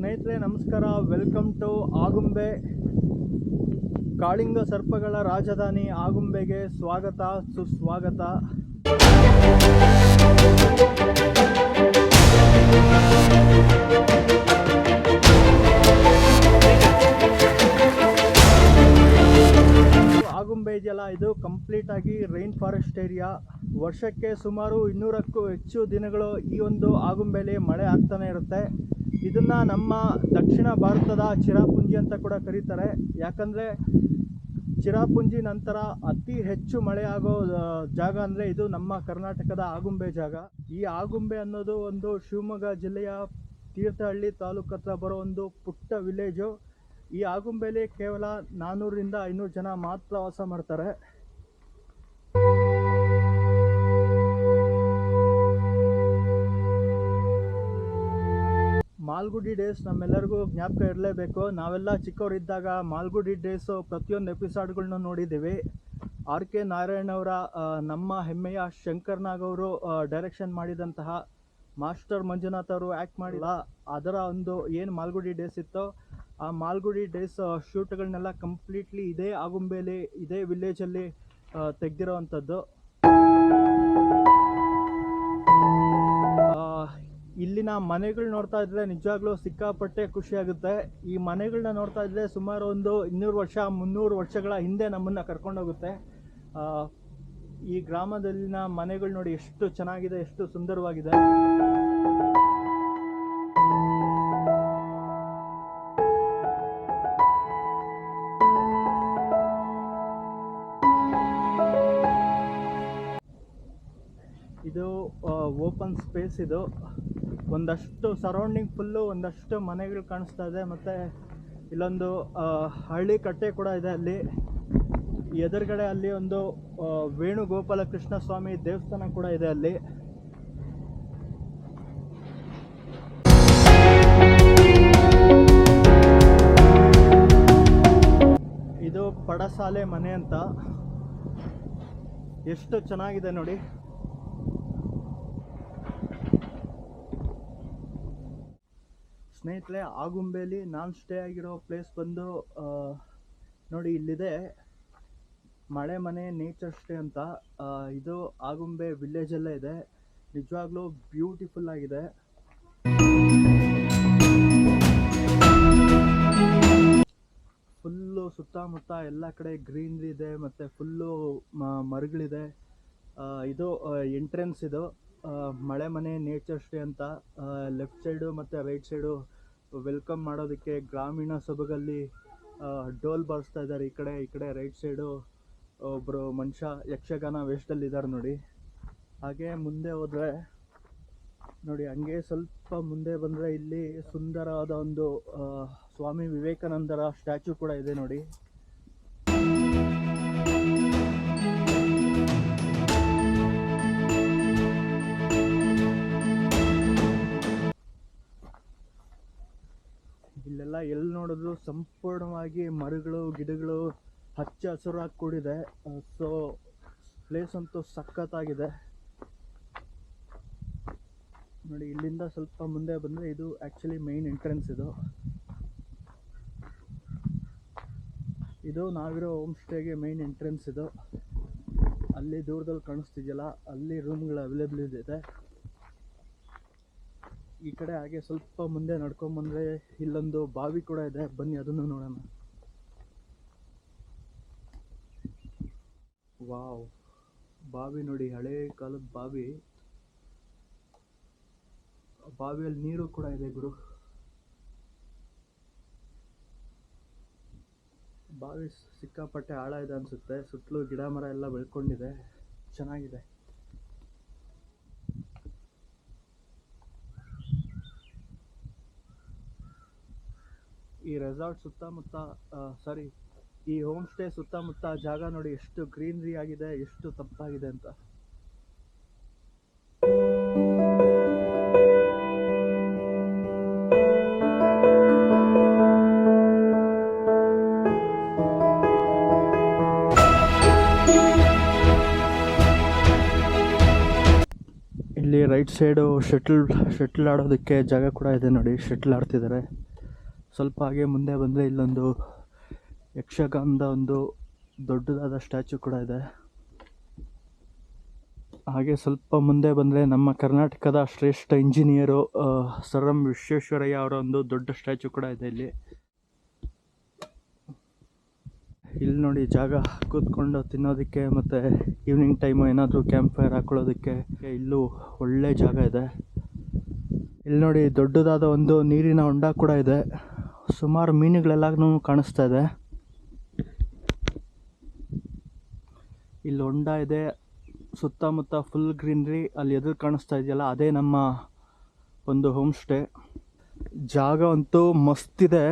ಸ್ನೇಹಿತರೆ ನಮಸ್ಕಾರ, welcome to Agumbe. ಕಾಳಿಂಗ ಸರ್ಪಗಳ ರಾಜಧಾನಿ ಆಗುಂಬೆಗೆ ಸ್ವಾಗತ ಸುಸ್ವಾಗತ. ಆಗುಂಬೆ ಇದೆಯಲ್ಲ, ಇದು ಕಂಪ್ಲೀಟ್ ಆಗಿ ರೈನ್ ಫಾರೆಸ್ಟ್ ಏರಿಯಾ. ವರ್ಷಕ್ಕೆ ಸುಮಾರು 200ಕ್ಕೂ ಹೆಚ್ಚು ದಿನಗಳು ಈ ಒಂದು ಆಗುಂಬೆಯಲ್ಲಿ ಮಳೆ ಆಗ್ತಾನೆ ಇರುತ್ತೆ. ಇದನ್ನ ನಮ್ಮ ದಕ್ಷಿಣ ಭಾರತದ ಚಿರಾಪುಂಜಿ ಅಂತ ಕೂಡ ಕರೀತಾರೆ. ಯಾಕಂದರೆ ಚಿರಾಪುಂಜಿ ನಂತರ ಅತಿ ಹೆಚ್ಚು ಮಳೆ ಆಗೋ ಜಾಗ ಅಂದರೆ ಇದು ನಮ್ಮ ಕರ್ನಾಟಕದ ಆಗುಂಬೆ ಜಾಗ. ಈ ಆಗುಂಬೆ ಅನ್ನೋದು ಒಂದು ಶಿವಮೊಗ್ಗ ಜಿಲ್ಲೆಯ ತೀರ್ಥಹಳ್ಳಿ ತಾಲೂಕು ಹತ್ರ ಬರೋ ಒಂದು ಪುಟ್ಟ ವಿಲೇಜು. ಈ ಆಗುಂಬೆಯಲ್ಲಿ ಕೇವಲ 400ರಿಂದ 500 ಜನ ಮಾತ್ರ ವಾಸ ಮಾಡ್ತಾರೆ. ಮಾಲ್ಗುಡಿ ಡೇಸ್ ನಮ್ಮೆಲ್ಲರಿಗೂ ಜ್ಞಾಪಕ ಇರಲೇಬೇಕು. ನಾವೆಲ್ಲ ಚಿಕ್ಕವರಿದ್ದಾಗ ಮಾಲ್ಗುಡಿ ಡೇಸು ಪ್ರತಿಯೊಂದು ಎಪಿಸೋಡ್ಗಳನ್ನ ನೋಡಿದ್ದೀವಿ. ಆರ್ ಕೆ ನಾರಾಯಣ್ ಅವರ ನಮ್ಮ ಹೆಮ್ಮೆಯ ಶಂಕರ್ ನಾಗ್ ಅವರು ಡೈರೆಕ್ಷನ್ ಮಾಡಿದಂತಹ ಮಾಸ್ಟರ್ ಮಂಜುನಾಥ್ ಅವರು ಆ್ಯಕ್ಟ್ ಮಾಡಿಲ್ಲ ಅದರ ಒಂದು ಏನು ಮಾಲ್ಗುಡಿ ಡೇಸ್ ಇತ್ತೋ ಆ ಮಾಲ್ಗುಡಿ ಡೇಸ್ ಶೂಟ್ಗಳನ್ನೆಲ್ಲ ಕಂಪ್ಲೀಟ್ಲಿ ಇದೇ ಆಗುಂಬೆಯಲ್ಲಿ ಇದೇ ವಿಲೇಜಲ್ಲಿ ತೆಗೆದಿರೋ ಅಂಥದ್ದು. ಇಲ್ಲಿನ ಮನೆಗಳು ನೋಡ್ತಾ ಇದ್ರೆ ನಿಜವಾಗ್ಲೂ ಸಿಕ್ಕಾಪಟ್ಟೆ ಖುಷಿಯಾಗುತ್ತೆ. ಈ ಮನೆಗಳನ್ನ ನೋಡ್ತಾ ಇದ್ರೆ ಸುಮಾರು ಒಂದು 200 ವರ್ಷ 300 ವರ್ಷಗಳ ಹಿಂದೆ ನಮ್ಮನ್ನು ಕರ್ಕೊಂಡೋಗುತ್ತೆ. ಈ ಗ್ರಾಮದಲ್ಲಿನ ಮನೆಗಳು ನೋಡಿ ಎಷ್ಟು ಚೆನ್ನಾಗಿದೆ, ಎಷ್ಟು ಸುಂದರವಾಗಿದೆ. ಇದು ಓಪನ್ ಸ್ಪೇಸ್. ಇದು ಒಂದಷ್ಟು ಸರೌಂಡಿಂಗ್ ಫುಲ್ಲು ಒಂದಷ್ಟು ಮನೆಗಳು ಕಾಣಿಸ್ತಾ ಇದೆ. ಮತ್ತು ಇಲ್ಲೊಂದು ಹಳ್ಳಿ ಕಟ್ಟೆ ಕೂಡ ಇದೆ. ಅಲ್ಲಿ ಎದುರುಗಡೆ ಅಲ್ಲಿ ಒಂದು ವೇಣುಗೋಪಾಲ ಕೃಷ್ಣ ಸ್ವಾಮಿ ದೇವಸ್ಥಾನ ಕೂಡ ಇದೆ. ಅಲ್ಲಿ ಇದು ಪಡಸಾಲೆ ಮನೆ ಅಂತ. ಎಷ್ಟು ಚೆನ್ನಾಗಿದೆ ನೋಡಿ. ಸ್ನೇಹಿತರೆ, ಆಗುಂಬೆಯಲ್ಲಿ ನಾನು ಸ್ಟೇ ಆಗಿರೋ ಪ್ಲೇಸ್ ಬಂದು ನೋಡಿ ಇಲ್ಲಿದೆ, ಮಳೆ ಮನೆ ನೇಚರ್ ಸ್ಟೇ ಅಂತ. ಇದು ಆಗುಂಬೆ ವಿಲೇಜಲ್ಲೇ ಇದೆ. ನಿಜವಾಗ್ಲೂ ಬ್ಯೂಟಿಫುಲ್ ಆಗಿದೆ. ಫುಲ್ಲು ಸುತ್ತಮುತ್ತ ಎಲ್ಲ ಕಡೆ ಗ್ರೀನ್ರಿ ಇದೆ ಮತ್ತು ಫುಲ್ಲು ಮರಗಳಿದೆ. ಇದು ಎಂಟ್ರೆನ್ಸ್. ಇದು ಮಳೆ ಮನೆ ನೇಚರ್ ಸ್ಟೇ ಅಂತ. ಲೆಫ್ಟ್ ಸೈಡು ಮತ್ತು ರೈಟ್ ಸೈಡು ವೆಲ್ಕಮ್ ಮಾಡೋದಕ್ಕೆ ಗ್ರಾಮೀಣ ಸೊಬಗಲ್ಲಿ ಡೋಲ್ ಬಾರಿಸ್ತಾ ಇದ್ದಾರೆ. ಈ ಕಡೆ ರೈಟ್ ಸೈಡು ಒಬ್ಬರು ಮನುಷ್ಯ ಯಕ್ಷಗಾನ ವೇಷದಲ್ಲಿದ್ದಾರೆ ನೋಡಿ. ಹಾಗೆ ಮುಂದೆ ಹೋದರೆ ನೋಡಿ, ಹಂಗೆ ಸ್ವಲ್ಪ ಮುಂದೆ ಬಂದರೆ ಇಲ್ಲಿ ಸುಂದರವಾದ ಒಂದು ಸ್ವಾಮಿ ವಿವೇಕಾನಂದರ ಸ್ಟ್ಯಾಚು ಕೂಡ ಇದೆ ನೋಡಿ. ಇಲ್ಲೆಲ್ಲ ಎಲ್ಲಿ ನೋಡಿದ್ರು ಸಂಪೂರ್ಣವಾಗಿ ಮರಗಳು ಗಿಡಗಳು ಹಚ್ಚ ಹಸುರಾಗಿ ಕೂಡಿದೆ. ಸೊ ಪ್ಲೇಸ್ ಅಂತೂ ಸಖತ್ತಾಗಿದೆ ನೋಡಿ. ಇಲ್ಲಿಂದ ಸ್ವಲ್ಪ ಮುಂದೆ ಬಂದರೆ ಇದು ಆ್ಯಕ್ಚುಲಿ ಮೈನ್ ಎಂಟ್ರೆನ್ಸ್. ಇದು ನಾವಿರೋ ಹೋಮ್ ಸ್ಟೇಗೆ ಮೈನ್ ಎಂಟ್ರೆನ್ಸ್. ಇದು ಅಲ್ಲಿ ದೂರದಲ್ಲಿ ಕಾಣಿಸ್ತಿದೆಯಲ್ಲ, ಅಲ್ಲಿ ರೂಮ್ಗಳು ಅವೈಲೇಬಲ್ ಇದೆ. ಈ ಕಡೆ ಹಾಗೆ ಸ್ವಲ್ಪ ಮುಂದೆ ನಡ್ಕೊಂಬಂದರೆ ಇಲ್ಲೊಂದು ಬಾವಿ ಕೂಡ ಇದೆ. ಬನ್ನಿ ಅದನ್ನು ನೋಡೋಣ. ವಾವ್, ಬಾವಿ ನೋಡಿ, ಹಳೇ ಕಾಲದ ಬಾವಿ. ಬಾವಿಯಲ್ಲಿ ನೀರು ಕೂಡ ಇದೆ ಗುರು. ಬಾವಿ ಸಿಕ್ಕಾಪಟ್ಟೆ ಆಳ ಇದೆ ಅನಿಸುತ್ತೆ. ಸುತ್ತಲೂ ಗಿಡ ಮರ ಎಲ್ಲ ಬೆಳ್ಕೊಂಡಿದೆ, ಚೆನ್ನಾಗಿದೆ. ಈ ರೆಸಾರ್ಟ್ ಸುತ್ತಮುತ್ತ ಈ ಹೋಮ್ ಸ್ಟೇ ಸುತ್ತಮುತ್ತ ಜಾಗ ನೋಡಿ ಎಷ್ಟು ಗ್ರೀನರಿ ಆಗಿದೆ, ಎಷ್ಟು ತಂಪಾಗಿದೆ ಅಂತ. ಇಲ್ಲಿ ರೈಟ್ ಸೈಡು ಶಟಲ್ ಆಡೋದಕ್ಕೆ ಜಾಗ ಕೂಡ ಇದೆ ನೋಡಿ. ಶಟಲ್ ಆಡ್ತಿದ್ದಾರೆ. ಸ್ವಲ್ಪ ಹಾಗೆ ಮುಂದೆ ಬಂದರೆ ಇಲ್ಲೊಂದು ಯಕ್ಷಗಾನದ ಒಂದು ದೊಡ್ಡದಾದ ಸ್ಟ್ಯಾಚು ಕೂಡ ಇದೆ. ಹಾಗೆ ಸ್ವಲ್ಪ ಮುಂದೆ ಬಂದರೆ ನಮ್ಮ ಕರ್ನಾಟಕದ ಶ್ರೇಷ್ಠ ಇಂಜಿನಿಯರು ಸರ್ ಎಂ ವಿಶ್ವೇಶ್ವರಯ್ಯ ಅವರ ಒಂದು ದೊಡ್ಡ ಸ್ಟ್ಯಾಚು ಕೂಡ ಇದೆ ಇಲ್ಲಿ. ಇಲ್ಲಿ ನೋಡಿ ಜಾಗ ಕೂತ್ಕೊಂಡು ತಿನ್ನೋದಕ್ಕೆ ಮತ್ತು ಈವ್ನಿಂಗ್ ಟೈಮು ಏನಾದರೂ ಕ್ಯಾಂಪ್ ಫೈರ್ ಹಾಕೊಳ್ಳೋದಕ್ಕೆ ಇಲ್ಲೂ ಒಳ್ಳೆ ಜಾಗ ಇದೆ. ಇಲ್ಲಿ ನೋಡಿ ದೊಡ್ಡದಾದ ಒಂದು ನೀರಿನ ಹೊಂಡ ಕೂಡ ಇದೆ. ಸುಮಾರು ಮೀನುಗಳೆಲ್ಲನೂ ಕಾಣಿಸ್ತಾ ಇದೆ. ಇಲ್ಲಿ ಹೊಂಡ ಇದೆ, ಸುತ್ತಮುತ್ತ ಫುಲ್ ಗ್ರೀನ್ರಿ. ಅಲ್ಲಿ ಎದುರು ಕಾಣಿಸ್ತಾ ಇದೆಯಲ್ಲ ಅದೇ ನಮ್ಮ ಒಂದು ಹೋಮ್ ಸ್ಟೇ. ಜಾಗ ಅಂತೂ ಮಸ್ತಿದೆ.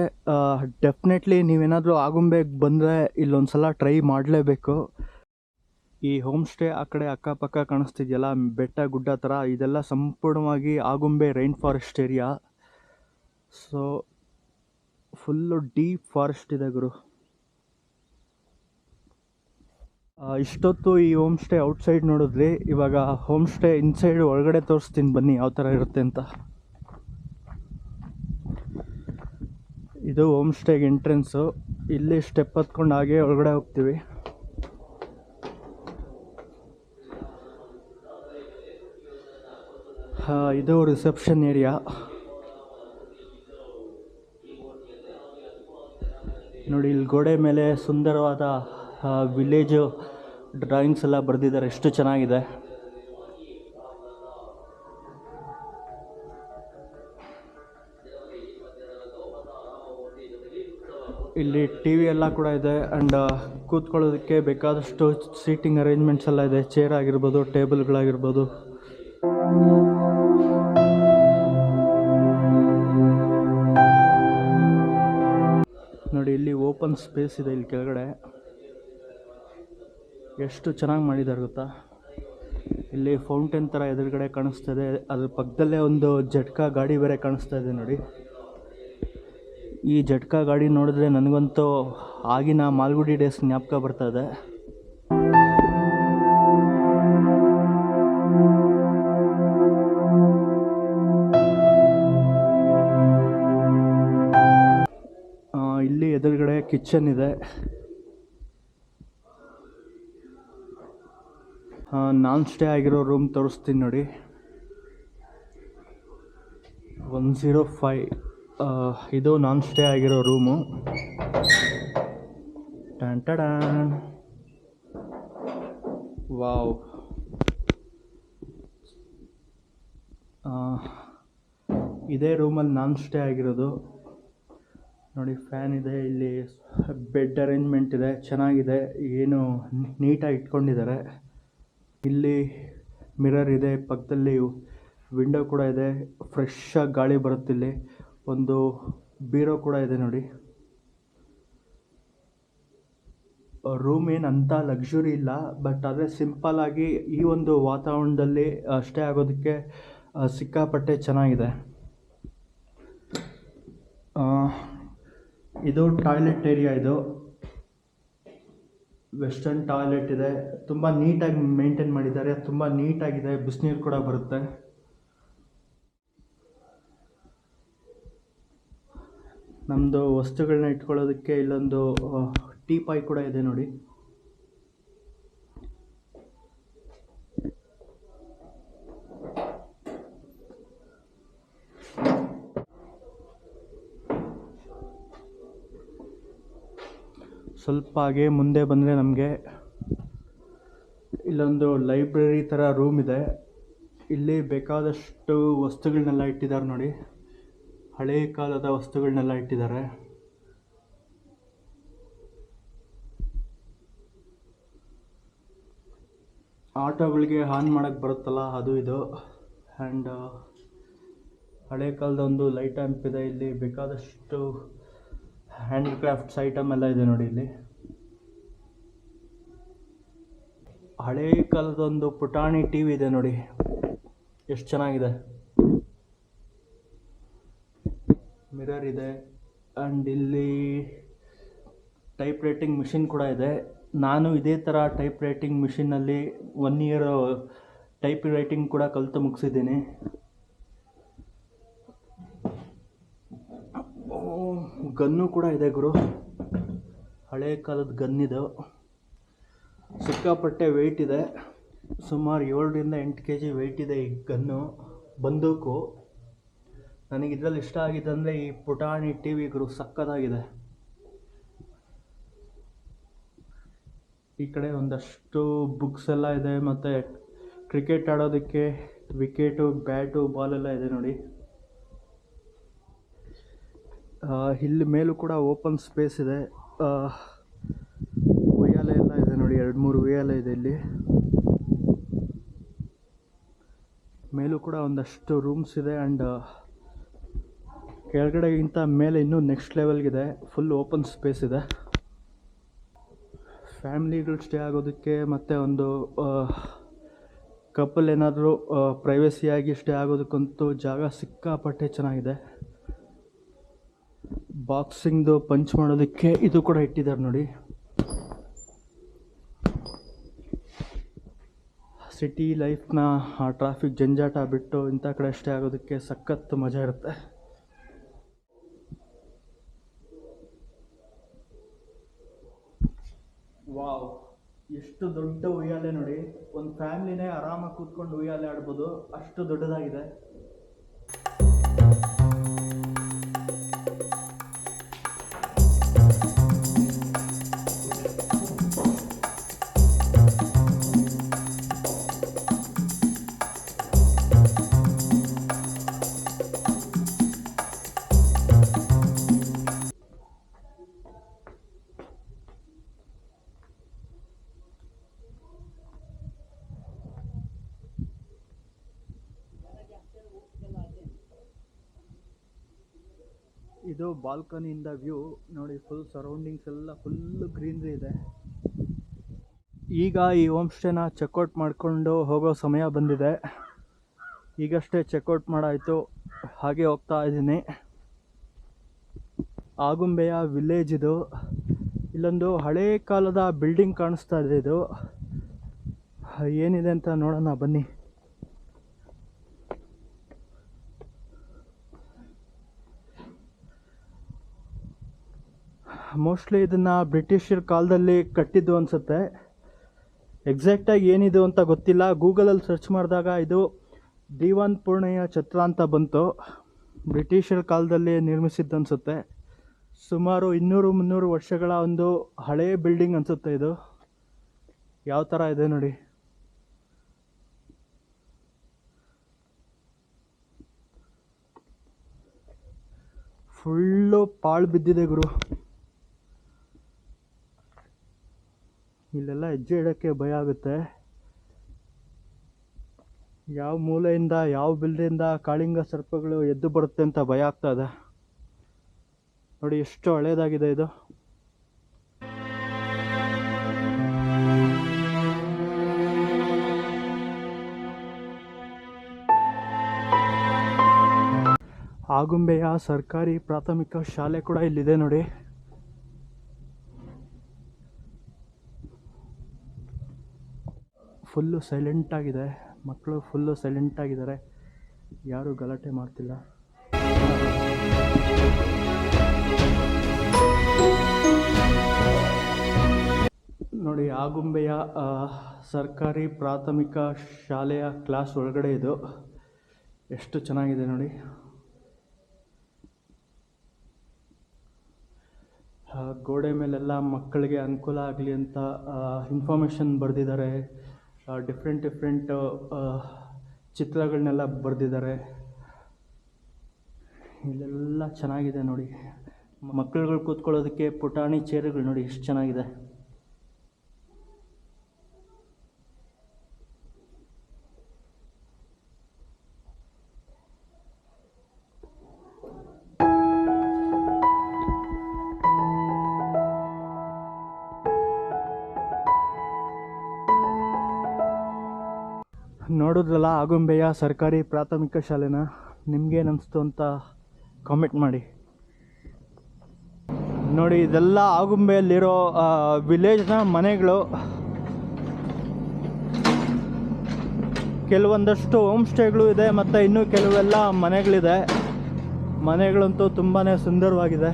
ಡೆಫಿನೆಟ್ಲಿ ನೀವೇನಾದರೂ ಆಗುಂಬೆಗೆ ಬಂದರೆ ಇಲ್ಲೊಂದ್ಸಲ ಟ್ರೈ ಮಾಡಲೇಬೇಕು. ಈ ಹೋಮ್ ಸ್ಟೇ ಆ ಕಡೆ ಅಕ್ಕಪಕ್ಕ ಕಾಣಿಸ್ತಿದೆಯಲ್ಲ ಬೆಟ್ಟ ಗುಡ್ಡ ಥರ, ಇದೆಲ್ಲ ಸಂಪೂರ್ಣವಾಗಿ Agumbe rain forest area. So full deep forest ಇದೆ ಗುರು. ಇಷ್ಟೊತ್ತು ಈ ಹೋಮ್ ಸ್ಟೇ ಔಟ್ಸೈಡ್ ನೋಡಿದ್ರಿ, ಇವಾಗ ಹೋಮ್ ಸ್ಟೇ ಇನ್ಸೈಡ್ ಒಳಗಡೆ ತೋರಿಸ್ತೀನಿ ಬನ್ನಿ ಯಾವ ಥರ ಇರುತ್ತೆ ಅಂತ. ಇದು ಹೋಮ್ ಸ್ಟೇಗೆ ಎಂಟ್ರೆನ್ಸು. ಇಲ್ಲಿ ಸ್ಟೆಪ್ ಹತ್ಕೊಂಡು ಹಾಗೆ ಒಳಗಡೆ ಹೋಗ್ತೀವಿ. ಇದು ರಿಸೆಪ್ಷನ್ ಏರಿಯಾ. ನೋಡಿ ಇಲ್ಲಿ ಗೋಡೆ ಮೇಲೆ ಸುಂದರವಾದ ವಿಲೇಜು ಡ್ರಾಯಿಂಗ್ಸ್ ಎಲ್ಲ ಬರೆದಿದ್ದಾರೆ, ಎಷ್ಟು ಚೆನ್ನಾಗಿದೆ. ಇಲ್ಲಿ ಟಿ ವಿ ಎಲ್ಲ ಕೂಡ ಇದೆ. ಆ್ಯಂಡ್ ಕೂತ್ಕೊಳ್ಳೋದಕ್ಕೆ ಬೇಕಾದಷ್ಟು ಸೀಟಿಂಗ್ ಅರೇಂಜ್ಮೆಂಟ್ಸ್ ಎಲ್ಲ ಇದೆ. ಚೇರ್ ಆಗಿರ್ಬೋದು, ಟೇಬಲ್ಗಳಾಗಿರ್ಬೋದು. ನೋಡಿ ಇಲ್ಲಿ ಓಪನ್ ಸ್ಪೇಸ್ ಇದೆ. ಇಲ್ಲಿ ಕೆಳಗಡೆ ಎಷ್ಟು ಚೆನ್ನಾಗಿ ಮಾಡಿದ್ದಾರೆ ಗೊತ್ತಾ. ಇಲ್ಲಿ ಫೌಂಟೇನ್ ಥರ ಎದುರುಗಡೆ ಕಾಣಿಸ್ತಾ ಇದೆ. ಅದ್ರ ಪಕ್ಕದಲ್ಲೇ ಒಂದು ಜಟ್ಕಾ ಗಾಡಿ ಬೇರೆ ಕಾಣಿಸ್ತಾ ಇದೆ ನೋಡಿ. ಈ ಜಟ್ಕಾ ಗಾಡಿ ನೋಡಿದ್ರೆ ನನಗಂತೂ ಆಗಿನ ಮಾಲ್ಗುಡಿ ಡೇಸ್ ಜ್ಞಾಪಕ ಬರ್ತಾ ಇದೆ. ಇಲ್ಲಿ ಎದುರುಗಡೆ ಕಿಚನ್ ಇದೆ. ನಾನ್ ಸ್ಟೇ ಆಗಿರೋ ರೂಮ್ ತೋರಿಸ್ತೀನಿ ನೋಡಿ. 105 ಇದು ನಾನ್ ಸ್ಟೇ ಆಗಿರೋ ರೂಮು. Ton wow. ಇದೇ ರೂಮಲ್ಲಿ ನಾನ್ ಸ್ಟೇ ಆಗಿರೋದು ನೋಡಿ. ಫ್ಯಾನ್ ಇದೆ, ಇಲ್ಲಿ ಬೆಡ್ ಅರೇಂಜ್ಮೆಂಟ್ ಇದೆ, ಚೆನ್ನಾಗಿದೆ, ಏನು ನೀಟಾಗಿ ಇಟ್ಕೊಂಡಿದ್ದಾರೆ. ಇಲ್ಲಿ ಮಿರರ್ ಇದೆ, ಪಕ್ಕದಲ್ಲಿ ವಿಂಡೋ ಕೂಡ ಇದೆ, ಫ್ರೆಶ್ ಆಗಿ ಗಾಳಿ ಬರುತ್ತಿಲ್ಲಿ. ಒಂದು ಬೀರೋ ಕೂಡ ಇದೆ ನೋಡಿ. ರೂಮ್ ಏನು ಅಂಥ ಲಕ್ಸುರಿ ಇಲ್ಲ, ಬಟ್ ಆದರೆ ಸಿಂಪಲ್ಲಾಗಿ ಈ ಒಂದು ವಾತಾವರಣದಲ್ಲಿ ಸ್ಟೇ ಆಗೋದಕ್ಕೆ ಸಿಕ್ಕಾಪಟ್ಟೆ ಚೆನ್ನಾಗಿದೆ. ಇದು ಟಾಯ್ಲೆಟ್ ಏರಿಯಾ. ಇದು ವೆಸ್ಟರ್ನ್ ಟಾಯ್ಲೆಟ್ ಇದೆ, ತುಂಬ ನೀಟಾಗಿ ಮೇಂಟೈನ್ ಮಾಡಿದ್ದಾರೆ, ತುಂಬ ನೀಟಾಗಿದೆ, ಬಿಸಿನೀರು ಕೂಡ ಬರುತ್ತೆ. ನಮ್ಮದು ವಸ್ತುಗಳನ್ನ ಇಟ್ಕೊಳ್ಳೋದಕ್ಕೆ ಇಲ್ಲೊಂದು ಟೀಪಾಯ್ ಕೂಡ ಇದೆ ನೋಡಿ. ಸ್ವಲ್ಪ ಹಾಗೆ ಮುಂದೆ ಬಂದರೆ ನಮಗೆ ಇಲ್ಲೊಂದು ಲೈಬ್ರರಿ ಥರ ರೂಮ್ ಇದೆ. ಇಲ್ಲಿ ಬೇಕಾದಷ್ಟು ವಸ್ತುಗಳನ್ನೆಲ್ಲ ಇಟ್ಟಿದ್ದಾರೆ ನೋಡಿ, ಹಳೇ ಕಾಲದ ವಸ್ತುಗಳನ್ನೆಲ್ಲ ಇಟ್ಟಿದ್ದಾರೆ. ಆಟೋಗಳಿಗೆ ಆನ್ ಮಾಡೋಕ್ಕೆ ಬರುತ್ತಲ್ಲ ಅದು ಇದು. ಆ್ಯಂಡ್ ಹಳೇ ಕಾಲದ ಒಂದು ಲೈಟ್ ಲ್ಯಾಂಪ್ ಇದೆ. ಇಲ್ಲಿ ಬೇಕಾದಷ್ಟು ಹ್ಯಾಂಡಿಕ್ರಾಫ್ಟ್ಸ್ ಐಟಮ್ ಎಲ್ಲ ಇದೆ ನೋಡಿ. ಇಲ್ಲಿ ಹಳೇ ಕಾಲದೊಂದು ಪುಟಾಣಿ ಟಿ ವಿ ಇದೆ ನೋಡಿ, ಎಷ್ಟು ಚೆನ್ನಾಗಿದೆ. ಮಿರರ್ ಇದೆ. ಆ್ಯಂಡ್ ಇಲ್ಲಿ ಟೈಪ್ ರೈಟಿಂಗ್ ಮಿಷಿನ್ ಕೂಡ ಇದೆ. ನಾನು ಇದೇ ಥರ ಟೈಪ್ ರೈಟಿಂಗ್ ಮಿಷಿನಲ್ಲಿ 1 ಇಯರ್ ಟೈಪ್ ರೈಟಿಂಗ್ ಕೂಡ ಕಲಿತು ಮುಗಿಸಿದ್ದೀನಿ. ಗನ್ನು ಕೂಡ ಇದೆ ಗುರು, ಹಳೆ ಕಾಲದ ಗನ್ನಿದು. ಸಿಕ್ಕಾಪಟ್ಟೆ ವೆಯ್ಟ್ ಇದೆ, ಸುಮಾರು 7ರಿಂದ 8 kg ವೆಯ್ಟ್ ಇದೆ ಈ ಗನ್ನು, ಬಂದೂಕು. ನನಗೆ ಇದರಲ್ಲಿ ಇಷ್ಟ ಆಗಿದೆ ಅಂದರೆ ಈ ಪುಟಾಣಿ ಟಿ ವಿ ಗುರು, ಸಕ್ಕತ್ತಾಗಿದೆ. ಈ ಕಡೆ ಒಂದಷ್ಟು ಬುಕ್ಸ್ ಎಲ್ಲ ಇದೆ, ಮತ್ತು ಕ್ರಿಕೆಟ್ ಆಡೋದಕ್ಕೆ ವಿಕೆಟು, ಬ್ಯಾಟು, ಬಾಲೆಲ್ಲ ಇದೆ ನೋಡಿ. ಇಲ್ಲಿ ಮೇಲೂ ಕೂಡ ಓಪನ್ ಸ್ಪೇಸ್ ಇದೆ, ಉಯ್ಯಾಲೆ ಎಲ್ಲ ಇದೆ ನೋಡಿ, 2-3 ಉಯ್ಯಾಲೆ ಇದೆ ಇಲ್ಲಿ. ಮೇಲೂ ಕೂಡ ಒಂದಷ್ಟು ರೂಮ್ಸ್ ಇದೆ, ಆ್ಯಂಡ್ ಕೆಳಗಡೆಗಿಂತ ಮೇಲೆ ಇನ್ನೂ ನೆಕ್ಸ್ಟ್ ಲೆವೆಲ್ಗಿದೆ, ಫುಲ್ ಓಪನ್ ಸ್ಪೇಸ್ ಇದೆ. ಫ್ಯಾಮ್ಲಿಗಳು ಸ್ಟೇ ಆಗೋದಕ್ಕೆ ಮತ್ತು ಒಂದು ಕಪಲ್ ಏನಾದರೂ ಪ್ರೈವೇಸಿಯಾಗಿ ಸ್ಟೇ ಆಗೋದಕ್ಕಂತೂ ಜಾಗ ಸಿಕ್ಕಾಪಟ್ಟೆ ಚೆನ್ನಾಗಿದೆ. ಬಾಕ್ಸಿಂಗ್ದು ಪಂಚ್ ಮಾಡೋದಕ್ಕೆ ಇದು ಕೂಡ ಇಟ್ಟಿದ್ದಾರೆ ನೋಡಿ. ಸಿಟಿ ಲೈಫ್ನ ಆ ಟ್ರಾಫಿಕ್ ಜಂಜಾಟ ಬಿಟ್ಟು ಇಂಥ ಕಡೆ ಸ್ಟೇ ಆಗೋದಕ್ಕೆ ಸಖತ್ ಮಜಾ ಇರುತ್ತೆ. ವಾವ್, ಎಷ್ಟು ದೊಡ್ಡ ಉಯ್ಯಾಲೆ ನೋಡಿ, ಒಂದು ಫ್ಯಾಮಿಲಿನೇ ಆರಾಮಾಗಿ ಕೂತ್ಕೊಂಡು ಉಯ್ಯಾಲೆ ಆಡ್ಬೋದು, ಅಷ್ಟು ದೊಡ್ಡದಾಗಿದೆ. ಇದು ಬಾಲ್ಕನಿಯಿಂದ ವ್ಯೂ ನೋಡಿ, ಫುಲ್ ಸರೌಂಡಿಂಗ್ಸ್ ಎಲ್ಲ ಫುಲ್ಲು ಗ್ರೀನ್ರಿ ಇದೆ. ಈಗ ಈ ಹೋಮ್ ಸ್ಟೇನ ಚೆಕ್ಔಟ್ ಮಾಡಿಕೊಂಡು ಹೋಗೋ ಸಮಯ ಬಂದಿದೆ. ಈಗಷ್ಟೇ ಚೆಕ್ಔಟ್ ಮಾಡಾಯಿತು, ಹಾಗೆ ಹೋಗ್ತಾ ಇದ್ದೀನಿ. ಆಗುಂಬೆಯ ವಿಲೇಜ್ ಇದು. ಇಲ್ಲೊಂದು ಹಳೇ ಕಾಲದ ಬಿಲ್ಡಿಂಗ್ ಕಾಣಿಸ್ತಾ ಇದೆ. ಇದು ಏನಿದೆ ಅಂತ ನೋಡೋಣ ಬನ್ನಿ. ಮೋಸ್ಟ್ಲಿ ಇದನ್ನು ಬ್ರಿಟಿಷರ ಕಾಲದಲ್ಲಿ ಕಟ್ಟಿದ್ದು ಅನಿಸುತ್ತೆ. ಎಕ್ಸಾಕ್ಟಾಗಿ ಏನಿದು ಅಂತ ಗೊತ್ತಿಲ್ಲ. ಗೂಗಲಲ್ಲಿ ಸರ್ಚ್ ಮಾಡಿದಾಗ ಇದು ದಿವಾನ್ ಪೂರ್ಣಯ್ಯ ಛತ್ರ ಅಂತ ಬಂತು. ಬ್ರಿಟಿಷರ ಕಾಲದಲ್ಲಿ ನಿರ್ಮಿಸಿದ್ದು ಅನಿಸುತ್ತೆ. ಸುಮಾರು 200-300 ವರ್ಷಗಳ ಒಂದು ಹಳೆಯ ಬಿಲ್ಡಿಂಗ್ ಅನಿಸುತ್ತೆ ಇದು. ಯಾವ ಥರ ಇದೆ ನೋಡಿ. ಫುಲ್ಲು ಪಾಳು ಬಿದ್ದಿದೆ ಗುರು. ಇಲ್ಲೆಲ್ಲ ಹೆಜ್ಜೆ ಇಡೋಕ್ಕೆ ಭಯ ಆಗುತ್ತೆ. ಯಾವ ಮೂಲೆಯಿಂದ, ಯಾವ ಬಿಲ್ಡಿಂದ ಕಾಳಿಂಗ ಸರ್ಪಗಳು ಎದ್ದು ಬರುತ್ತೆ ಅಂತ ಭಯ ಆಗ್ತಾ ಇದೆ ನೋಡಿ. ಎಷ್ಟು ಹಳೇದಾಗಿದೆ ಇದು. ಆಗುಂಬೆಯ ಸರ್ಕಾರಿ ಪ್ರಾಥಮಿಕ ಶಾಲೆ ಕೂಡ ಇಲ್ಲಿದೆ ನೋಡಿ. ಫುಲ್ಲು ಸೈಲೆಂಟಾಗಿದೆ, ಮಕ್ಕಳು ಫುಲ್ಲು ಸೈಲೆಂಟಾಗಿದ್ದಾರೆ, ಯಾರೂ ಗಲಾಟೆ ಮಾಡ್ತಿಲ್ಲ. ನೋಡಿ, ಆಗುಂಬೆಯ ಸರ್ಕಾರಿ ಪ್ರಾಥಮಿಕ ಶಾಲೆಯ ಕ್ಲಾಸ್ ಒಳಗಡೆ ಇದು. ಎಷ್ಟು ಚೆನ್ನಾಗಿದೆ ನೋಡಿ. ಗೋಡೆ ಮೇಲೆಲ್ಲ ಮಕ್ಕಳಿಗೆ ಅನುಕೂಲ ಆಗಲಿ ಅಂತ ಇನ್ಫಾರ್ಮೇಷನ್ ಬರೆದಿದ್ದಾರೆ. ಡಿಫ್ರೆಂಟ್ ಚಿತ್ರಗಳನ್ನೆಲ್ಲ ಬರೆದಿದ್ದಾರೆ. ಇಲ್ಲೆಲ್ಲ ಚೆನ್ನಾಗಿದೆ ನೋಡಿ. ಮಕ್ಕಳುಗಳು ಕೂತ್ಕೊಳ್ಳೋದಕ್ಕೆ ಪುಟಾಣಿ ಚೇರುಗಳು ನೋಡಿ ಎಷ್ಟು ಚೆನ್ನಾಗಿದೆ. ನೋಡಿದ್ರಲ್ಲ ಆಗುಂಬೆಯ ಸರ್ಕಾರಿ ಪ್ರಾಥಮಿಕ ಶಾಲೆನ. ನಿಮ್ಗೇನು ಅನಿಸ್ತು ಅಂತ ಕಾಮೆಂಟ್ ಮಾಡಿ. ನೋಡಿ, ಇದೆಲ್ಲ ಆಗುಂಬೆಯಲ್ಲಿರೋ ವಿಲೇಜ್ನ ಮನೆಗಳು. ಕೆಲವೊಂದಷ್ಟು ಹೋಮ್ ಸ್ಟೇಗಳು ಇದೆ ಮತ್ತು ಇನ್ನೂ ಕೆಲವೆಲ್ಲ ಮನೆಗಳಿದೆ. ಮನೆಗಳಂತೂ ತುಂಬಾ ಸುಂದರವಾಗಿದೆ.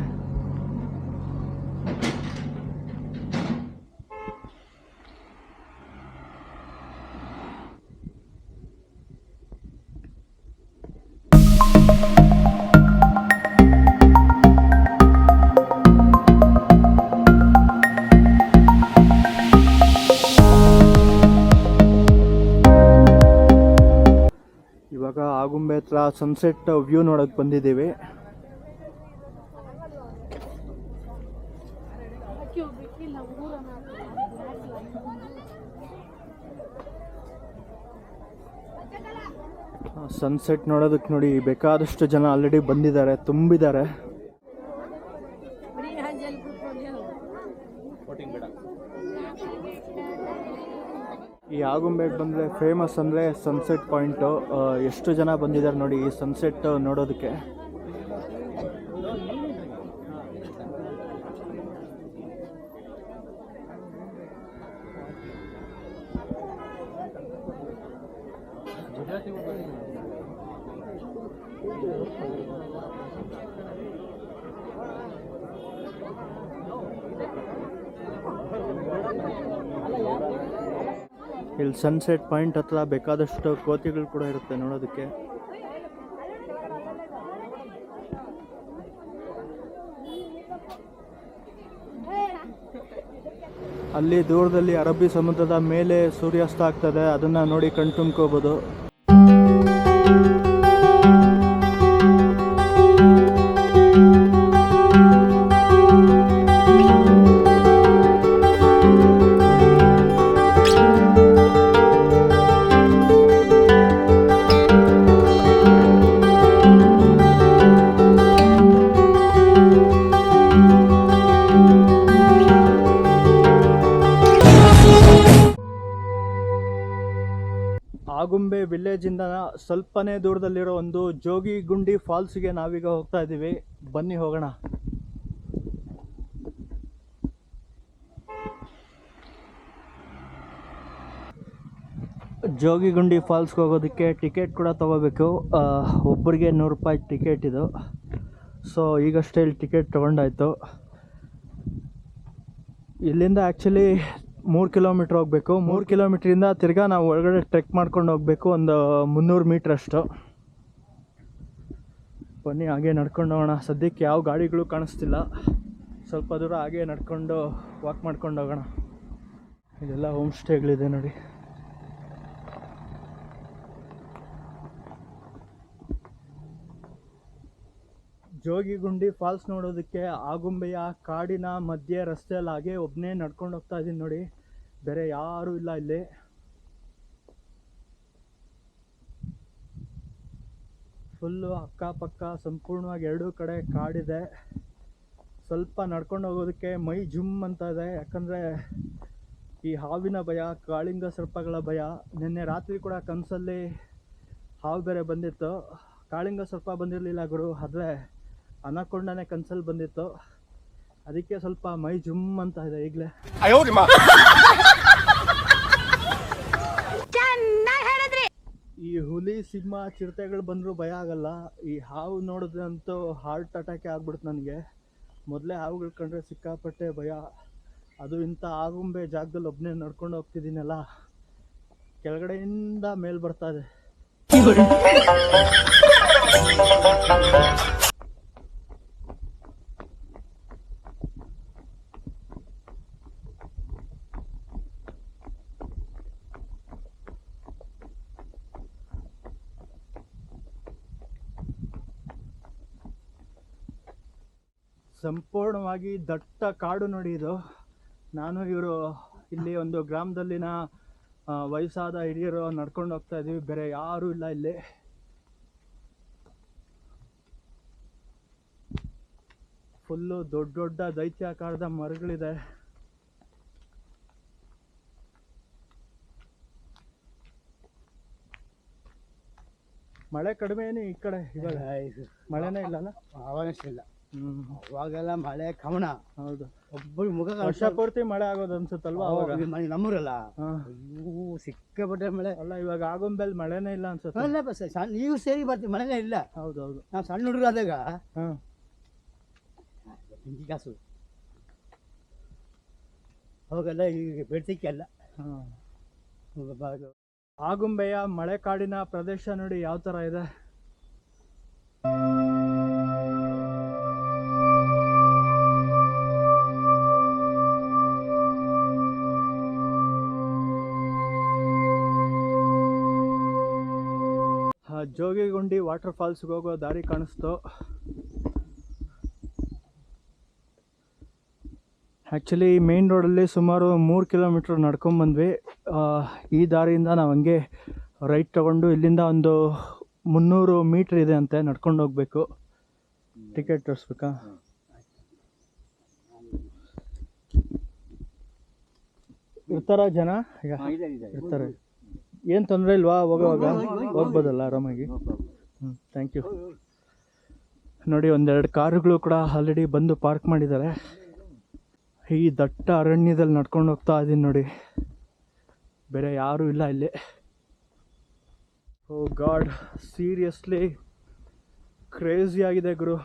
ಇವಾಗ ಆಗುಂಬೆ ಹತ್ರ ಸನ್ಸೆಟ್ ವ್ಯೂ ನೋಡೋಕೆ ಬಂದಿದ್ದೀವಿ. ಸನ್ಸೆಟ್ ನೋಡೋದಕ್ಕೆ ನೋಡಿ ಬೇಕಾದಷ್ಟು ಜನ ಆಲ್ರೆಡಿ ಬಂದಿದ್ದಾರೆ, ತುಂಬಿದ್ದಾರೆ. ಈ ಆಗುಂಬೆಗೆ ಬಂದರೆ ಫೇಮಸ್ ಅಂದರೆ ಸನ್ಸೆಟ್ ಪಾಯಿಂಟು. ಎಷ್ಟು ಜನ ಬಂದಿದ್ದಾರೆ ನೋಡಿ ಈ ಸನ್ಸೆಟ್ ನೋಡೋದಕ್ಕೆ. ಇಲ್ಲಿ ಸನ್ಸೆಟ್ ಪಾಯಿಂಟ್ ಹತ್ರ ಬೇಕಾದಷ್ಟು ಕೋತಿಗಳು ಕೂಡ ಇರುತ್ತೆ ನೋಡೋದಕ್ಕೆ. ಅಲ್ಲಿ ದೂರದಲ್ಲಿ ಅರಬ್ಬಿ ಸಮುದ್ರದ ಮೇಲೆ ಸೂರ್ಯಾಸ್ತ ಆಗ್ತದೆ, ಅದನ್ನ ನೋಡಿ ಕಣ್ತುಂಬ್ಕೋಬಹುದು. ಆಗುಂಬೆ ವಿಲೇಜಿಂದ ಸ್ವಲ್ಪನೇ ದೂರದಲ್ಲಿರೋ ಒಂದು ಜೋಗಿಗುಂಡಿ ಫಾಲ್ಸ್ಗೆ ನಾವೀಗ ಹೋಗ್ತಾ ಇದ್ದೀವಿ. ಬನ್ನಿ ಹೋಗೋಣ. ಜೋಗಿಗುಂಡಿ ಫಾಲ್ಸ್ಗೆ ಹೋಗೋದಕ್ಕೆ ಟಿಕೆಟ್ ಕೂಡ ತೊಗೋಬೇಕು. ಒಬ್ಬರಿಗೆ 100 ರೂಪಾಯಿ ಟಿಕೆಟ್ ಇದು. ಸೊ ಈಗಷ್ಟೇ ಇಲ್ಲಿ ಟಿಕೆಟ್ ತೊಗೊಂಡಾಯ್ತು. ಇಲ್ಲಿಂದ ಆ್ಯಕ್ಚುಲಿ 3 ಕಿಲೋಮೀಟ್ರ್ ಹೋಗಬೇಕು. 3 ಕಿಲೋಮೀಟ್ರಿಂದ ತಿರ್ಗಾ ನಾವು ಒಳಗಡೆ ಟ್ರೆಕ್ ಮಾಡ್ಕೊಂಡು ಹೋಗಬೇಕು, ಒಂದು 300 ಮೀಟ್ರ್ ಅಷ್ಟು. ಬನ್ನಿ ಹಾಗೆ ನಡ್ಕೊಂಡು ಹೋಗೋಣ. ಸದ್ಯಕ್ಕೆ ಯಾವ ಗಾಡಿಗಳು ಕಾಣಿಸ್ತಿಲ್ಲ. ಸ್ವಲ್ಪ ದೂರ ಹಾಗೆ ನಡ್ಕೊಂಡು ವಾಕ್ ಮಾಡ್ಕೊಂಡು ಹೋಗೋಣ. ಇದೆಲ್ಲ ಹೋಮ್ ಸ್ಟೇಗಳಿದೆ ನೋಡಿ. ಜೋಗಿಗುಂಡಿ ಫಾಲ್ಸ್ ನೋಡೋದಕ್ಕೆ ಆಗುಂಬೆಯ ಕಾಡಿನ ಮಧ್ಯೆ ರಸ್ತೆಯಲ್ಲಿ ಹಾಗೆ ಒಬ್ಬನೇ ನಡ್ಕೊಂಡು ಹೋಗ್ತಾ ಇದ್ದೀನಿ ನೋಡಿ. ಬೇರೆ ಯಾರೂ ಇಲ್ಲ ಇಲ್ಲಿ. ಫುಲ್ಲು ಅಕ್ಕಪಕ್ಕ ಸಂಪೂರ್ಣವಾಗಿ ಎರಡೂ ಕಡೆ ಕಾಡಿದೆ. ಸ್ವಲ್ಪ ನಡ್ಕೊಂಡು ಹೋಗೋದಕ್ಕೆ ಮೈ ಜುಮ್ ಅಂತ ಇದೆ. ಯಾಕಂದರೆ ಈ ಹಾವಿನ ಭಯ, ಕಾಳಿಂಗ ಸರ್ಪಗಳ ಭಯ. ನಿನ್ನೆ ರಾತ್ರಿ ಕೂಡ ಕನಸಲ್ಲಿ ಹಾವು ಬೇರೆ ಬಂದಿತ್ತು. ಕಾಳಿಂಗ ಸರ್ಪ ಬಂದಿರಲಿಲ್ಲ ಗುರು, ಆದರೆ ಅನಕೊಂಡನೇ ಕನಸಲ್ಲಿ ಬಂದಿತ್ತು. ಅದಕ್ಕೆ ಸ್ವಲ್ಪ ಮೈ ಜುಮ್ ಅಂತ ಇದೆ ಈಗಲೇ. ಈ ಹುಲಿ, ಸಿಂಹ, ಚಿರತೆಗಳು ಬಂದರೂ ಭಯ ಆಗಲ್ಲ. ಈ ಹಾವು ನೋಡಿದ್ರಂತೂ ಹಾರ್ಟ್ ಅಟ್ಯಾಕೆ ಆಗ್ಬಿಡುತ್ತೆ ನನಗೆ. ಮೊದಲೇ ಹಾವುಗಳು ಕಂಡ್ರೆ ಸಿಕ್ಕಾಪಟ್ಟೆ ಭಯ. ಅದು ಇಂಥ ಆಗುಂಬೆ ಜಾಗದಲ್ಲಿ ಒಬ್ಬನೇ ನಡ್ಕೊಂಡು ಹೋಗ್ತಿದ್ದೀನಲ್ಲ, ಕೆಳಗಡೆಯಿಂದ ಮೇಲ್ ಬರ್ತಾ ಇದೆ. ಸಂಪೂರ್ಣವಾಗಿ ದಟ್ಟ ಕಾಡು ನೋಡಿ ಇದು. ನಾನು ಇವರು ಇಲ್ಲಿ ಒಂದು ಗ್ರಾಮದಲ್ಲಿನ ವಯಸ್ಸಾದ ಹಿರಿಯರು ನಡ್ಕೊಂಡು ಹೋಗ್ತಾ ಇದ್ದೀವಿ. ಬೇರೆ ಯಾರೂ ಇಲ್ಲ ಇಲ್ಲಿ. ಫುಲ್ಲು ದೊಡ್ಡ ದೊಡ್ಡ ದೈತ್ಯಾಕಾರದ ಮರಗಳಿದೆ. ಮಳೆ ಕಡಿಮೆನೇ ಈ ಕಡೆ ಇವಾಗ. ಮಳೆನೇ ಇಲ್ಲಲ್ಲ, ಅವಶ್ಯ ಇಲ್ಲ. ಅವಾಗೆಲ್ಲ ಮಳೆ ಕವನ. ಹೌದು, ಒಬ್ಬರು ಮುಖ ವರ್ಷ ಪೂರ್ತಿ ಮಳೆ ಆಗೋದು ಅನ್ಸುತ್ತಲ್ವಾ ಅವಾಗ? ನಮ್ಮೂರಲ್ಲ ಹಾಂ, ಅಯ್ಯೋ ಸಿಕ್ಕಾಪಟ್ಟೆ ಮಳೆ. ಅಲ್ಲ ಇವಾಗ ಆಗುಂಬೆಲ್ ಮಳೆನೇ ಇಲ್ಲ ಅನ್ಸುತ್ತೆ. ಅಲ್ಲ ಬಸ್ ನೀವು ಸೇರಿ ಬರ್ತೀವಿ, ಮಳೆನೇ ಇಲ್ಲ. ಹೌದೌದು. ನಾವು ಸಣ್ಣ ಹುಡುಗರಾದಾಗ ಹಾಂ, ಬೆಂಕಿ ಕಾಸು ಅವಾಗೆಲ್ಲ ಈಗ ಬೆಳ್ತಿಕ್ಕೆ ಅಲ್ಲ. ಹಾಂ. ಆಗುಂಬೆಯ ಮಳೆಕಾಡಿನ ಪ್ರದೇಶ ನೋಡಿ ಯಾವ ಥರ ಇದೆ. ಜೋಗಿಗುಂಡಿ ವಾಟರ್ ಫಾಲ್ಸ್ಗೆ ಹೋಗೋ ದಾರಿ ಕಾಣಿಸ್ತು. ಆ್ಯಕ್ಚುಲಿ ಮೇನ್ ರೋಡಲ್ಲಿ ಸುಮಾರು 3 ಕಿಲೋಮೀಟ್ರ್ ನಡ್ಕೊಂಬಂದ್ವಿ. ಈ ದಾರಿಯಿಂದ ನಾವು ಹಂಗೆ ರೈಟ್ ತೊಗೊಂಡು ಇಲ್ಲಿಂದ ಒಂದು 300 ಮೀಟ್ರ್ ಇದೆ ಅಂತೆ, ನಡ್ಕೊಂಡು ಹೋಗ್ಬೇಕು. ಟಿಕೆಟ್ ತೋರಿಸ್ಬೇಕಾ? ಇರ್ತಾರ ಜನ? ಇರ್ತಾರೆ. ಏನು ತೊಂದರೆ ಇಲ್ವಾ? ಹೋಗೋವಾಗ ಹೋಗ್ಬೋದಲ್ಲ ಆರಾಮಾಗಿ? Thank you. ನೋಡಿ, ಒಂದೆರಡು ಕಾರುಗಳು ಕೂಡ ಆಲ್ರೆಡಿ ಬಂದು ಪಾರ್ಕ್ ಮಾಡಿದ್ದಾರೆ. ಈ ದಟ್ಟ ಅರಣ್ಯದಲ್ಲಿ ನಡ್ಕೊಂಡು ಹೋಗ್ತಾ ಇದ್ದೀನಿ ನೋಡಿ, ಬೇರೆ ಯಾರೂ ಇಲ್ಲ ಇಲ್ಲಿ. ಓ ಗಾಡ್, ಸೀರಿಯಸ್ಲಿ ಕ್ರೇಜಿ ಆಗಿದೆ ಗುರು.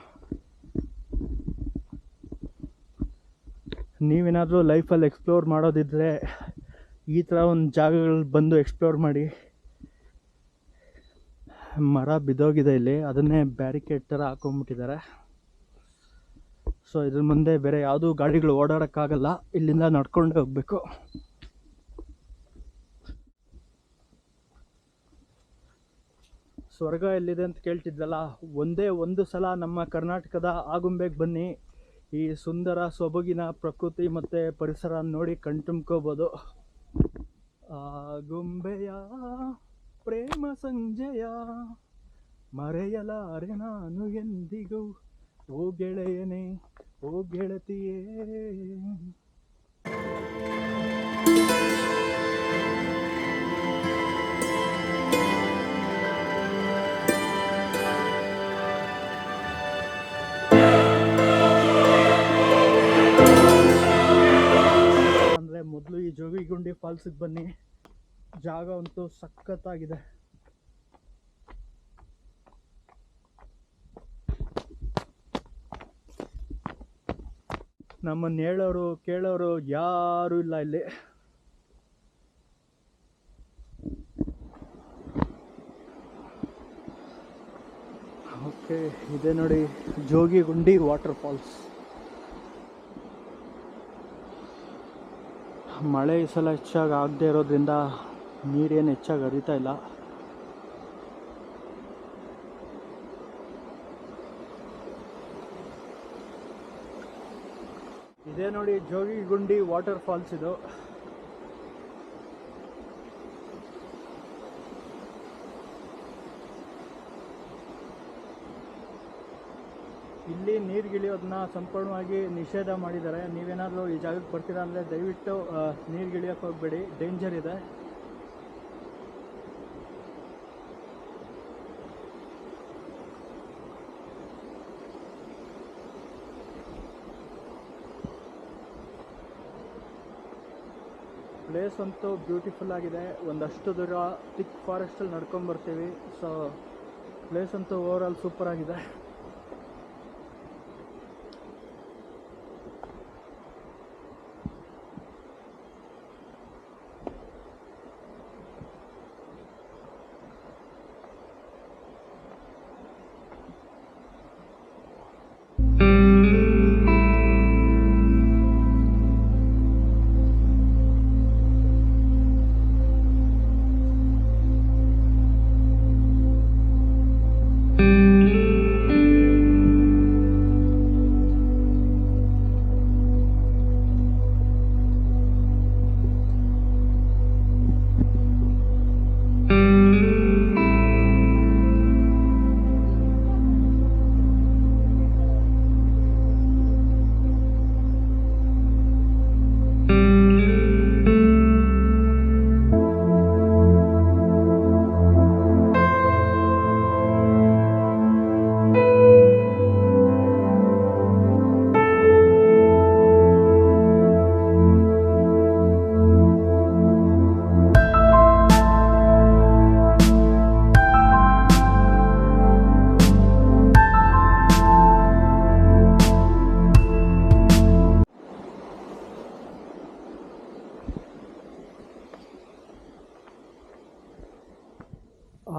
ನೀವೇನಾದರೂ ಲೈಫಲ್ಲಿ ಎಕ್ಸ್ಪ್ಲೋರ್ ಮಾಡೋದಿದ್ರೆ ಈ ಥರ ಒಂದು ಜಾಗಗಳು ಬಂದು ಎಕ್ಸ್ಪ್ಲೋರ್ ಮಾಡಿ. ಮರ ಬಿದ್ದೋಗಿದೆ ಇಲ್ಲಿ, ಅದನ್ನೇ ಬ್ಯಾರಿಕೇಡ್ ಥರ ಹಾಕೊಂಡ್ಬಿಟ್ಟಿದ್ದಾರೆ. ಸೊ ಇದ್ರ ಮುಂದೆ ಬೇರೆ ಯಾವುದೂ ಗಾಡಿಗಳು ಓಡಾಡೋಕ್ಕಾಗಲ್ಲ, ಇಲ್ಲಿಂದ ನಡ್ಕೊಂಡೇ ಹೋಗಬೇಕು. ಸ್ವರ್ಗ ಎಲ್ಲಿದೆ ಅಂತ ಕೇಳ್ತಿದ್ರಲ್ಲ, ಒಂದೇ ಒಂದು ಸಲ ನಮ್ಮ ಕರ್ನಾಟಕದ ಆಗುಂಬೆಗೆ ಬನ್ನಿ. ಈ ಸುಂದರ ಸೊಬಗಿನ ಪ್ರಕೃತಿ ಮತ್ತು ಪರಿಸರ ನೋಡಿ ಕಣ್ತುಂಬ್ಕೋಬೋದು. ಆಗುಂಬೆಯ ಪ್ರೇಮ ಸಂಜೆಯ ಮರೆಯಲಾರೆ ನಾನು ಎಂದಿಗೂ, ಓ ಗೆಳೆಯನೇ ಓ ಗೆಳತಿಯೇ. ಅಂದರೆ ಮೊದಲು ಈ ಜೋಗಿಗುಂಡಿ ಫಾಲ್ಸಿಗೆ ಬನ್ನಿ, ಜಾಗ ಅಂತೂ ಸಖತ್ತಾಗಿದೆ. ನಮ್ಮನ್ನು ಹೇಳೋರು ಕೇಳೋರು ಯಾರೂ ಇಲ್ಲ ಇಲ್ಲಿ. ಓಕೆ, ಇದೆ ನೋಡಿ ಜೋಗಿಗುಂಡಿ ವಾಟರ್ ಫಾಲ್ಸ್. ಮಳೆ ಈ ಸಲ ಹೆಚ್ಚಾಗಿ ಆಗದೆ ಇರೋದ್ರಿಂದ ನೀರೇನು ಹೆಚ್ಚಾಗಿ ಹರಿತಾ ಇಲ್ಲ. ಇದೇ ನೋಡಿ ಜೋಗಿಗುಂಡಿ ವಾಟರ್ ಫಾಲ್ಸ್ ಇದು. ಇಲ್ಲಿ ನೀರುಗಿಳಿಯೋದನ್ನ ಸಂಪೂರ್ಣವಾಗಿ ನಿಷೇಧ ಮಾಡಿದ್ದಾರೆ. ನೀವೇನಾದರೂ ಈ ಜಾಗಕ್ಕೆ ಬರ್ತೀರಾ ಅಂದರೆ ದಯವಿಟ್ಟು ನೀರುಗಿಳಿಯೋಕ್ಕೆ ಹೋಗಬೇಡಿ, ಡೇಂಜರ್ ಇದೆ. ಪ್ಲೇಸ್ ಅಂತೂ ಬ್ಯೂಟಿಫುಲ್ ಆಗಿದೆ. ಒಂದಷ್ಟು ದೂರ ಥಿಕ್ ಫಾರೆಸ್ಟಲ್ಲಿ ನಡ್ಕೊಂಬರ್ತೀವಿ. ಸೊ ಪ್ಲೇಸ್ ಅಂತೂ ಓವರಾಲ್ ಸೂಪರ್ ಆಗಿದೆ.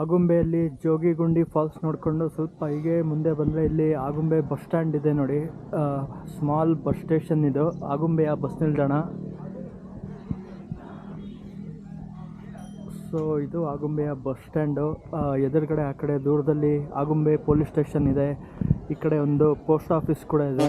ಆಗುಂಬೆಯಲ್ಲಿ ಜೋಗಿಗುಂಡಿ ಫಾಲ್ಸ್ ನೋಡಿಕೊಂಡು ಸ್ವಲ್ಪ ಹೀಗೆ ಮುಂದೆ ಬಂದರೆ ಇಲ್ಲಿ ಆಗುಂಬೆ ಬಸ್ ಸ್ಟ್ಯಾಂಡ್ ಇದೆ ನೋಡಿ. ಸ್ಮಾಲ್ ಬಸ್ ಸ್ಟೇಷನ್ ಇದು, ಆಗುಂಬೆಯ ಬಸ್ ನಿಲ್ದಾಣ. ಸೊ ಇದು ಆಗುಂಬೆಯ ಬಸ್ ಸ್ಟ್ಯಾಂಡು. ಎದುರುಗಡೆ ಆ ಕಡೆ ದೂರದಲ್ಲಿ ಆಗುಂಬೆ ಪೊಲೀಸ್ ಸ್ಟೇಷನ್ ಇದೆ. ಈ ಕಡೆ ಒಂದು ಪೋಸ್ಟ್ ಆಫೀಸ್ ಕೂಡ ಇದೆ.